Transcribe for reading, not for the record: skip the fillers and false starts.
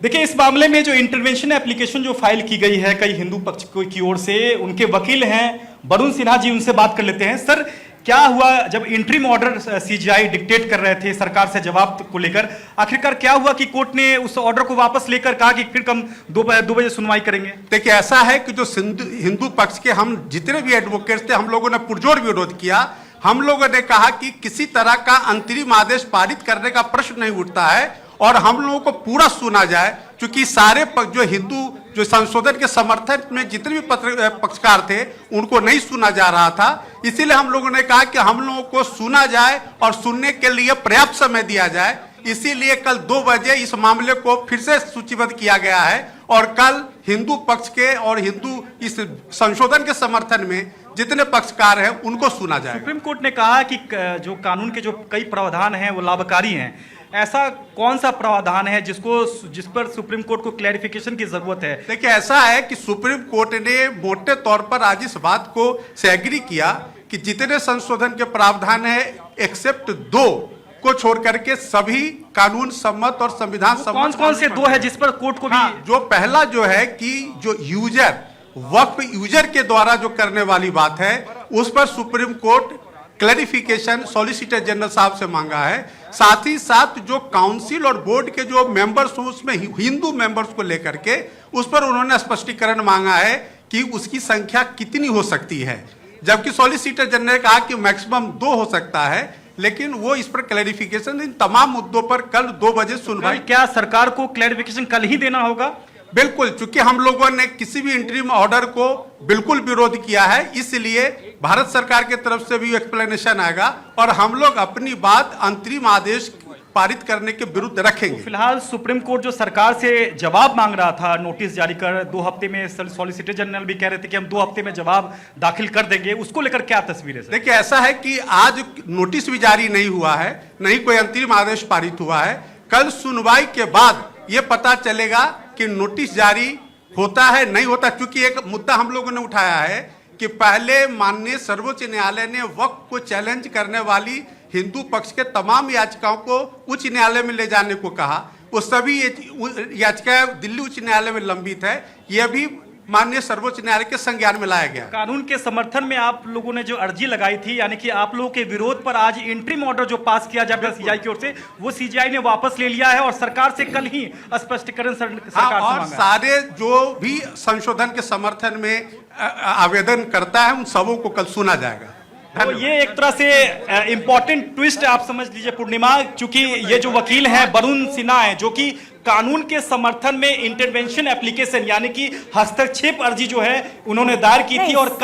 देखिए, इस मामले में जो इंटरवेंशन एप्लीकेशन जो फाइल की गई है कई हिंदू पक्ष की ओर से, उनके वकील हैं वरुण सिन्हा जी, उनसे बात कर लेते हैं। सर, क्या हुआ जब इंटरिम ऑर्डर सीजीआई डिक्टेट कर रहे थे सरकार से जवाब को लेकर, आखिरकार क्या हुआ कि कोर्ट ने उस ऑर्डर को वापस लेकर कहा कि फिर हम 2 बजे सुनवाई करेंगे? देखिए, ऐसा है कि जो हिंदू पक्ष के हम जितने भी एडवोकेट्स थे, हम लोगों ने पुरजोर विरोध किया। हम लोगों ने कहा कि किसी तरह का अंतरिम आदेश पारित करने का प्रश्न नहीं उठता है और हम लोगों को पूरा सुना जाए, क्योंकि सारे जो हिंदू जो संशोधन के समर्थन में जितने भी पक्षकार थे उनको नहीं सुना जा रहा था। इसीलिए हम लोगों ने कहा कि हम लोगों को सुना जाए और सुनने के लिए पर्याप्त समय दिया जाए। इसीलिए कल 2 बजे इस मामले को फिर से सूचीबद्ध किया गया है और कल हिंदू पक्ष के और हिंदू इस संशोधन के समर्थन में जितने पक्षकार हैं उनको सुना जाए। सुप्रीम कोर्ट ने कहा कि जो कानून के जो कई प्रावधान हैं वो लाभकारी हैं। ऐसा कौन सा प्रावधान है जिस पर सुप्रीम कोर्ट को क्लैरिफिकेशन की जरूरत है? देखिए, ऐसा है कि सुप्रीम कोर्ट ने मोटे तौर पर आज इस बात को से एग्री किया कि जितने संशोधन के प्रावधान है एक्सेप्ट 2 को छोड़ करके सभी कानून सम्मत और संविधान सम्मत। कौन से 2 है जिस पर कोर्ट को भी? जो पहला जो है कि जो यूजर वक्फ यूजर के द्वारा जो करने वाली बात है उस पर supreme court clarification solicitor general साहब से मांगा है। साथ ही साथ जो काउंसिल और बोर्ड के जो मेंबर्स हैं उसमें हिंदू मेंबर्स को लेकर के उस पर उन्होंने स्पष्टीकरण मांगा है कि उसकी संख्या कितनी हो सकती है, जबकि सॉलिसिटर जनरल ने कहा कि मैक्सिमम 2 हो सकता है। लेकिन वो इस पर क्लैरिफिकेशन, इन तमाम मुद्दों पर कल 2 बजे सुनवाई। क्या सरकार को क्लैरिफिकेशन कल ही देना होगा? बिल्कुल, चूंकि हम लोगों ने किसी भी इंटरिम ऑर्डर को बिल्कुल विरोध किया है, इसलिए भारत सरकार की तरफ से भी एक्सप्लेनेशन आएगा और हम लोग अपनी बात अंतरिम आदेश पारित करने के विरुद्ध रखेंगे। तो फिलहाल सुप्रीम कोर्ट जो सरकार से जवाब मांग रहा था नोटिस जारी कर 2 हफ्ते में, सॉलिसिटर जनरल भी कह रहे थे कि हम 2 हफ्ते में जवाब दाखिल कर देंगे, उसको लेकर क्या तस्वीर है? देखिए, ऐसा है कि आज नोटिस भी जारी नहीं हुआ है, नहीं कोई अंतरिम आदेश पारित हुआ है। कल सुनवाई के बाद ये पता चलेगा कि नोटिस जारी होता है नहीं होता, क्योंकि एक मुद्दा हम लोगों ने उठाया है कि पहले माननीय सर्वोच्च न्यायालय ने वक्फ को चैलेंज करने वाली हिंदू पक्ष के तमाम याचिकाओं को उच्च न्यायालय में ले जाने को कहा। वो सभी याचिकाएं दिल्ली उच्च न्यायालय में लंबित है, ये भी माननीय सर्वोच्च न्यायालय के संज्ञान में लाया गया। कानून के समर्थन में आप लोगों ने जो अर्जी लगाई थी, यानी कि आप लोगों के विरोध पर आज इंटरिम ऑर्डर जो पास किया जाएगा सीजीआई की ओर से, वो सीजीआई ने वापस ले लिया है और सरकार से कल ही स्पष्टीकरण सरकार से मांगा है। सारे जो भी संशोधन के समर्थन में आवेदन करता है उन सबों को कल सुना जाएगा। तो ये एक तरह से इंपॉर्टेंट ट्विस्ट आप समझ लीजिए पूर्णिमा, क्योंकि ये जो वकील हैं वरुण सिन्हा है जो कि कानून के समर्थन में इंटरवेंशन एप्लीकेशन यानी कि हस्तक्षेप अर्जी जो है उन्होंने दायर की थी और